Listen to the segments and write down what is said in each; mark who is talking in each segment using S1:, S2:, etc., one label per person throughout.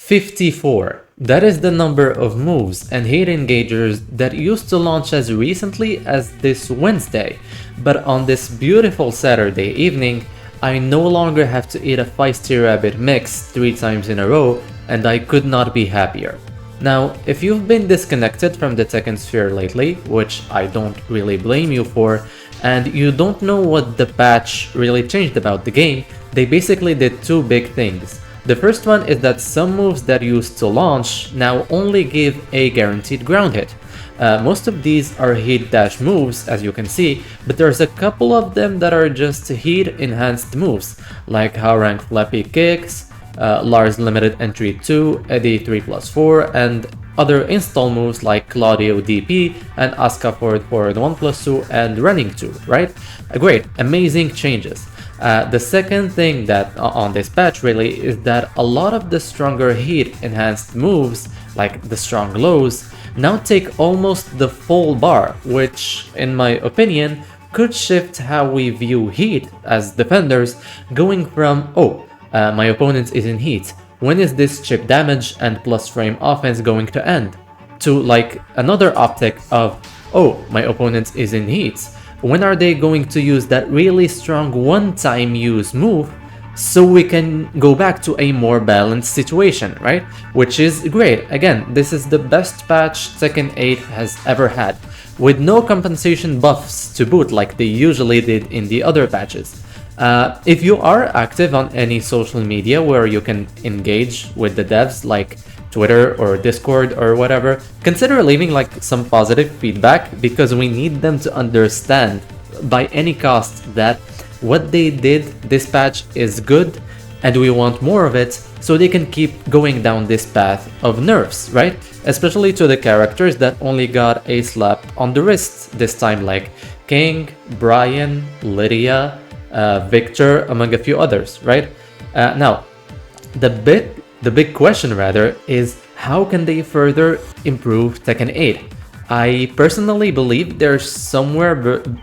S1: 54. That is the number of moves and hit engagers that used to launch as recently as this Wednesday, but on this beautiful Saturday evening, I no longer have to eat a feisty rabbit mix 3 times in a row, and I could not be happier. Now, if you've been disconnected from the Tekken sphere lately, which I don't really blame you for, and you don't know what the patch really changed about the game, they basically did 2 big things. The first one is that some moves that used to launch now only give a guaranteed ground hit. Most of these are heat dash moves, as you can see, but there's a couple of them that are just heat enhanced moves, like Howrank Flappy Kicks, Lars Limited Entry 2, Eddie 3+4, and other install moves like Claudio DP and Asuka forward 1+2 and running 2, right? Great, amazing changes. The second thing that on this patch really is that a lot of the stronger heat enhanced moves, like the strong lows, now take almost the full bar, which in my opinion could shift how we view heat as defenders, going from my opponent is in heat, when is this chip damage and plus frame offense going to end, to like another optic of my opponent is in heat, when are they going to use that really strong one-time use move so we can go back to a more balanced situation, right? Which is great. Again, this is the best patch Tekken 8 has ever had, with no compensation buffs to boot like they usually did in the other patches. If you are active on any social media where you can engage with the devs like Twitter or Discord or whatever, consider leaving like some positive feedback, because we need them to understand by any cost that what they did this patch is good and we want more of it, so they can keep going down this path of nerfs, right? Especially to the characters that only got a slap on the wrist this time, like King, Brian, Lydia, Victor, among a few others, right? Now, the big question rather is, how can they further improve Tekken 8? I personally believe they're somewhere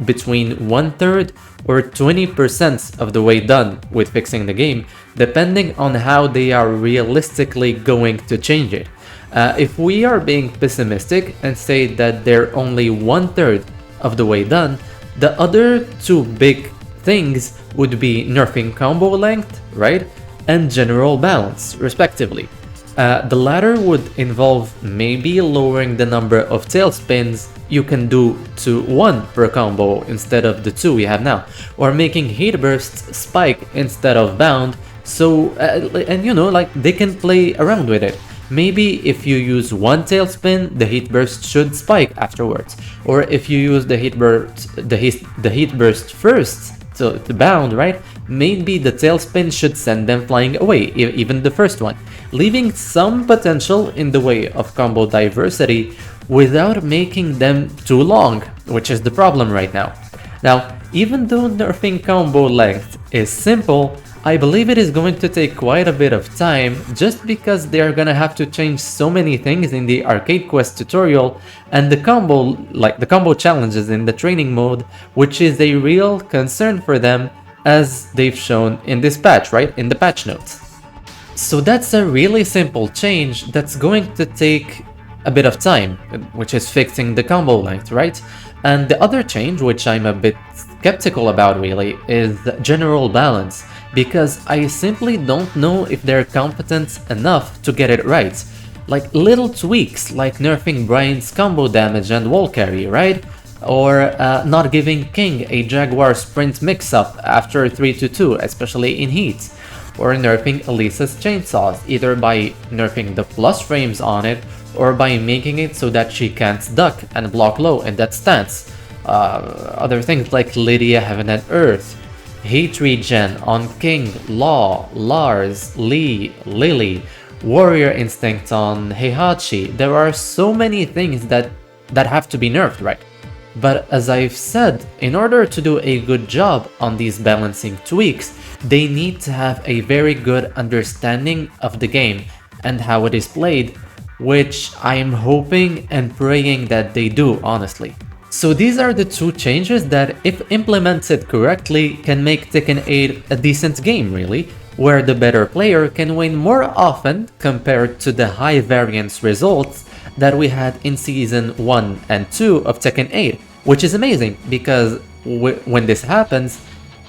S1: between 1/3 or 20% of the way done with fixing the game, depending on how they are realistically going to change it. If we are being pessimistic and say that they're only 1/3 of the way done, the other 2 big things would be nerfing combo length, right? And general balance, respectively. The latter would involve maybe lowering the number of tailspins you can do to 1 per combo instead of the 2 we have now, or making heat bursts spike instead of bound, so like they can play around with it. Maybe if you use 1 tailspin, the heat burst should spike afterwards, or if you use the heat burst first to bound, right? Maybe the tailspin should send them flying away, even the first one, leaving some potential in the way of combo diversity without making them too long, which is the problem right now. Now, even though nerfing combo length is simple, I believe it is going to take quite a bit of time, just because they are gonna have to change so many things in the Arcade Quest tutorial and the combo challenges in the training mode, which is a real concern for them, as they've shown in this patch, right? In the patch notes. So that's a really simple change that's going to take a bit of time, which is fixing the combo length, right? And the other change, which I'm a bit skeptical about really, is general balance, because I simply don't know if they're competent enough to get it right. Like little tweaks, like nerfing Brian's combo damage and wall carry, right? Or not giving King a Jaguar sprint mix-up after 3-2, especially in heat. Or nerfing Elisa's chainsaws, either by nerfing the plus frames on it, or by making it so that she can't duck and block low in that stance. Other things like Lydia Heaven and Earth, Heat Regen on King, Law, Lars, Lee, Lily, Warrior Instinct on Heihachi. There are so many things that have to be nerfed, right? But as I've said, in order to do a good job on these balancing tweaks, they need to have a very good understanding of the game and how it is played, which I'm hoping and praying that they do, honestly. So these are the 2 changes that, if implemented correctly, can make Tekken 8 a decent game really, where the better player can win more often compared to the high variance results that we had in Season 1 and 2 of Tekken 8, which is amazing because when this happens,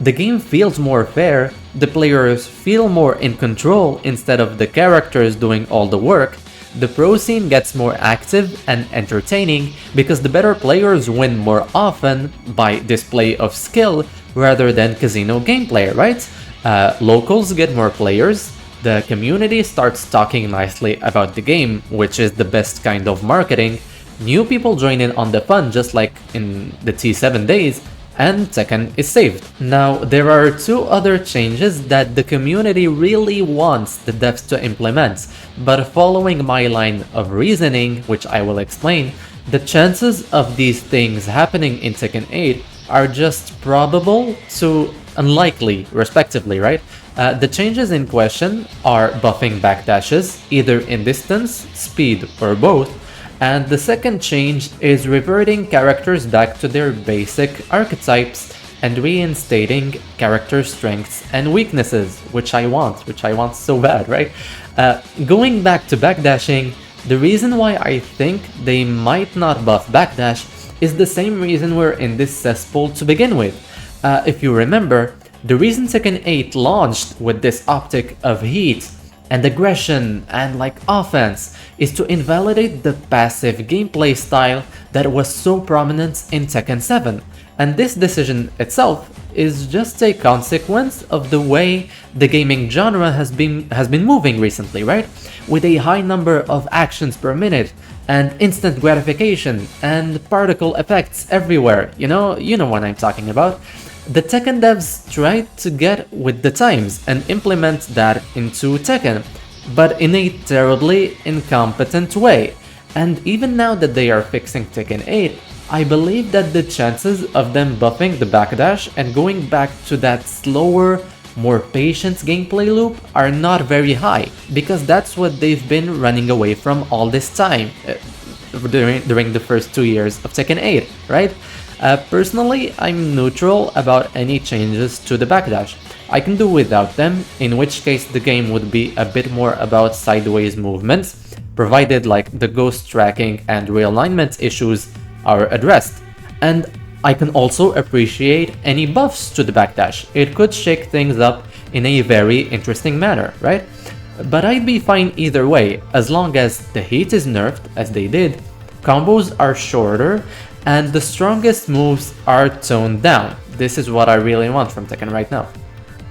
S1: the game feels more fair, the players feel more in control instead of the characters doing all the work, the pro scene gets more active and entertaining because the better players win more often by display of skill rather than casino gameplay, right? Locals get more players, the community starts talking nicely about the game, which is the best kind of marketing, new people join in on the fun just like in the T7 days, and Tekken is saved. Now, there are two other changes that the community really wants the devs to implement, but following my line of reasoning, which I will explain, the chances of these things happening in Tekken 8 are just probable to unlikely, respectively, right? The changes in question are buffing backdashes, either in distance, speed, or both, and the second change is reverting characters back to their basic archetypes and reinstating character strengths and weaknesses, which I want so bad, right? Going back to backdashing, the reason why I think they might not buff backdash is the same reason we're in this cesspool to begin with. If you remember, the reason Tekken 8 launched with this optic of heat and aggression and like offense is to invalidate the passive gameplay style that was so prominent in Tekken 7. And this decision itself is just a consequence of the way the gaming genre has been moving recently, right? With a high number of actions per minute and instant gratification and particle effects everywhere, you know what I'm talking about. The Tekken devs tried to get with the times and implement that into Tekken, but in a terribly incompetent way. And even now that they are fixing Tekken 8, I believe that the chances of them buffing the backdash and going back to that slower, more patient gameplay loop are not very high, because that's what they've been running away from all this time during the first 2 years of Tekken 8, right? Personally, I'm neutral about any changes to the backdash. I can do without them, in which case the game would be a bit more about sideways movements, provided like the ghost tracking and realignment issues are addressed. And I can also appreciate any buffs to the backdash. It could shake things up in a very interesting manner, right? But I'd be fine either way, as long as the heat is nerfed, as they did, combos are shorter, and the strongest moves are toned down. This is what I really want from Tekken right now.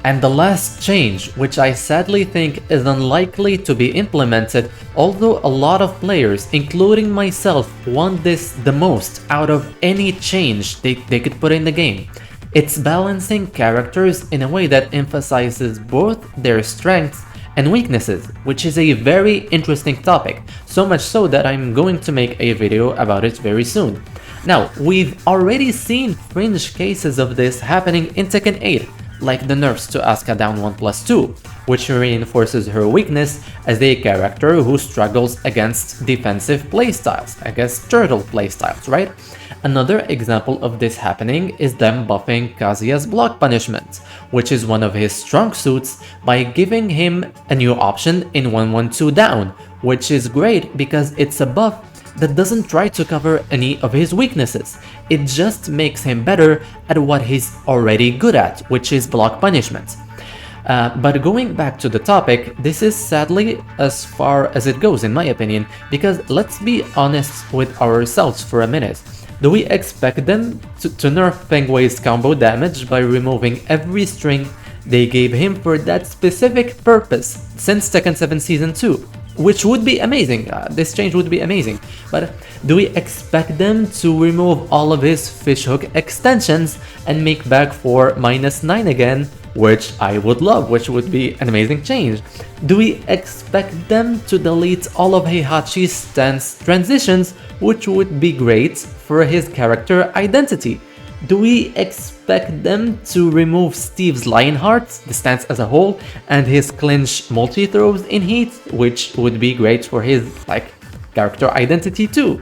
S1: And the last change, which I sadly think is unlikely to be implemented, although a lot of players, including myself, want this the most out of any change they could put in the game. It's balancing characters in a way that emphasizes both their strengths and weaknesses, which is a very interesting topic, so much so that I'm going to make a video about it very soon. Now, we've already seen fringe cases of this happening in Tekken 8, like the nerfs to Asuka down 1+2, which reinforces her weakness as a character who struggles against defensive playstyles, I guess turtle playstyles, right? Another example of this happening is them buffing Kazuya's block punishment, which is one of his strong suits, by giving him a new option in 1-1-2 down, which is great because it's a buff that doesn't try to cover any of his weaknesses. It just makes him better at what he's already good at, which is block punishment. But going back to the topic, this is sadly as far as it goes in my opinion, because let's be honest with ourselves for a minute. Do we expect them to nerf Feng Wei's combo damage by removing every string they gave him for that specific purpose since Tekken 7 Season 2? Which would be amazing, this change would be amazing, but do we expect them to remove all of his fishhook extensions and make back for -9 again, which I would love, which would be an amazing change? Do we expect them to delete all of Heihachi's stance transitions, which would be great for his character identity? Do we expect them to remove Steve's Lionheart, the stance as a whole, and his clinch multi-throws in Heat, which would be great for his, character identity too?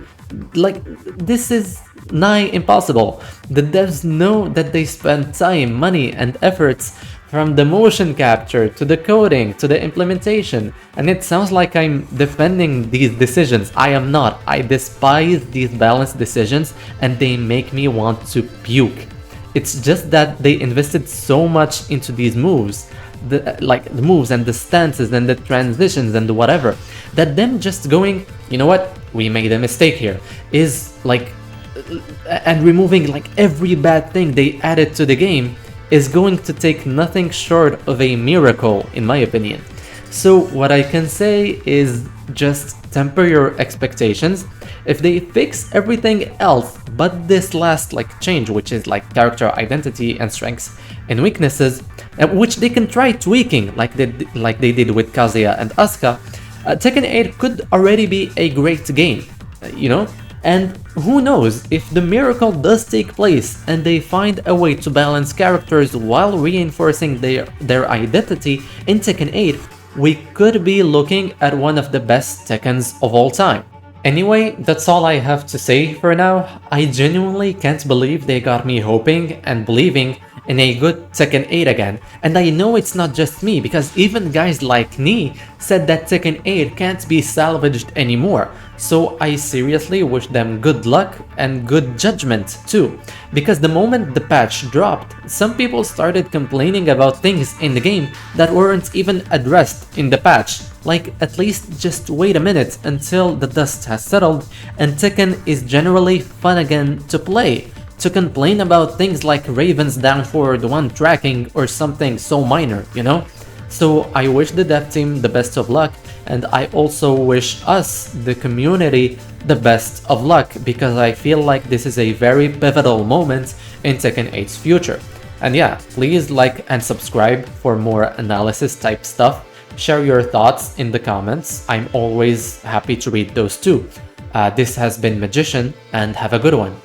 S1: This is nigh impossible. The devs know that they spend time, money, and efforts from the motion capture to the coding to the implementation. And it sounds like I'm defending these decisions. I am not. I despise these balanced decisions and they make me want to puke. It's just that they invested so much into these moves, the moves and the stances and the transitions and the whatever, that them just going, you know what, we made a mistake here, is like, and removing like every bad thing they added to the game is going to take nothing short of a miracle, in my opinion. So what I can say is just temper your expectations. If they fix everything else but this last like change, which is like character identity and strengths and weaknesses, which they can try tweaking like they did with Kazuya and Asuka, Tekken 8 could already be a great game, you know? And who knows, if the miracle does take place and they find a way to balance characters while reinforcing their identity in Tekken 8, we could be looking at one of the best Tekkens of all time. Anyway, that's all I have to say for now. I genuinely can't believe they got me hoping and believing in a good Tekken 8 again, and I know it's not just me, because even guys like me said that Tekken 8 can't be salvaged anymore. So I seriously wish them good luck and good judgment too, because the moment the patch dropped, some people started complaining about things in the game that weren't even addressed in the patch, like at least just wait a minute until the dust has settled and Tekken is generally fun again to play, to complain about things like Raven's down forward 1 tracking or something so minor, you know? So I wish the dev team the best of luck, and I also wish us, the community, the best of luck, because I feel like this is a very pivotal moment in Tekken 8's future. And yeah, please like and subscribe for more analysis type stuff. Share your thoughts in the comments. I'm always happy to read those too. This has been Magician, and have a good one.